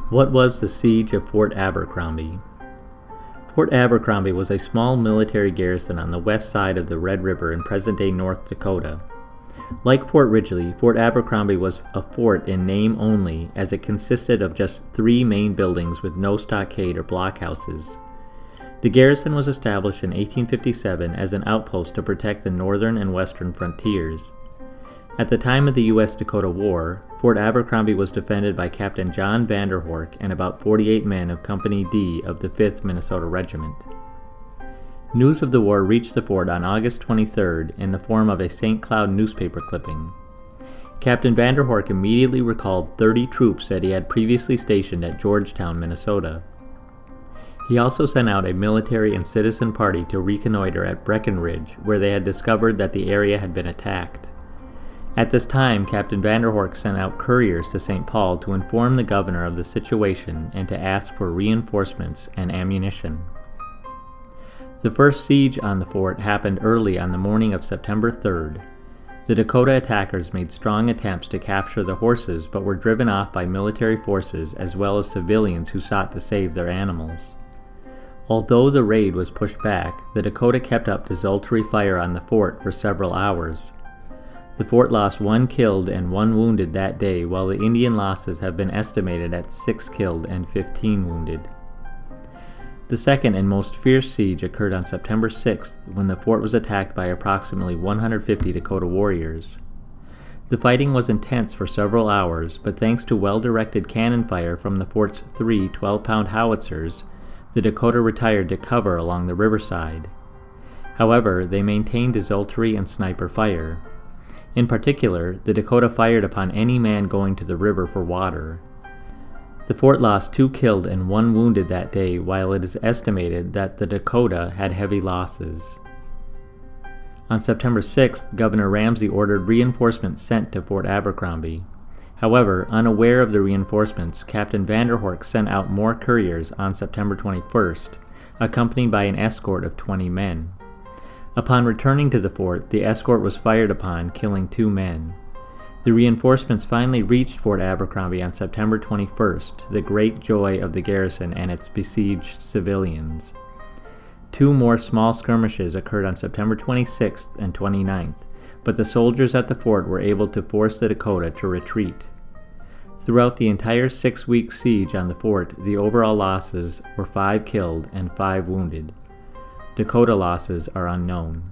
What was the siege of Fort Abercrombie? Fort Abercrombie was a small military garrison on the west side of the Red River in present-day North Dakota. Like Fort Ridgely, Fort Abercrombie was a fort in name only, as it consisted of just 3 main buildings with no stockade or blockhouses. The garrison was established in 1857 as an outpost to protect the northern and western frontiers. At the time of the U.S.-Dakota War, Fort Abercrombie was defended by Captain John Vanderhorck and about 48 men of Company D of the 5th Minnesota Regiment. News of the war reached the fort on August 23rd in the form of a St. Cloud newspaper clipping. Captain Vanderhorck immediately recalled 30 troops that he had previously stationed at Georgetown, Minnesota. He also sent out a military and citizen party to reconnoiter at Breckenridge, where they had discovered that the area had been attacked. At this time, Captain Vanderhorck sent out couriers to St. Paul to inform the governor of the situation and to ask for reinforcements and ammunition. The first siege on the fort happened early on the morning of September 3rd. The Dakota attackers made strong attempts to capture the horses but were driven off by military forces as well as civilians who sought to save their animals. Although the raid was pushed back, the Dakota kept up desultory fire on the fort for several hours. The fort lost 1 killed and 1 wounded that day, while the Indian losses have been estimated at 6 killed and 15 wounded. The second and most fierce siege occurred on September 6th, when the fort was attacked by approximately 150 Dakota warriors. The fighting was intense for several hours, but thanks to well-directed cannon fire from the fort's 3 12-pound howitzers, the Dakota retired to cover along the riverside. However, they maintained desultory and sniper fire. In particular, the Dakota fired upon any man going to the river for water. The fort lost 2 killed and 1 wounded that day, while it is estimated that the Dakota had heavy losses. On September 6th, Governor Ramsey ordered reinforcements sent to Fort Abercrombie. However, unaware of the reinforcements, Captain Vanderhorck sent out more couriers on September 21st, accompanied by an escort of 20 men. Upon returning to the fort, the escort was fired upon, killing 2 men. The reinforcements finally reached Fort Abercrombie on September 21st, to the great joy of the garrison and its besieged civilians. 2 more small skirmishes occurred on September 26th and 29th, but the soldiers at the fort were able to force the Dakota to retreat. Throughout the entire 6-week siege on the fort, the overall losses were 5 killed and 5 wounded. Dakota losses are unknown.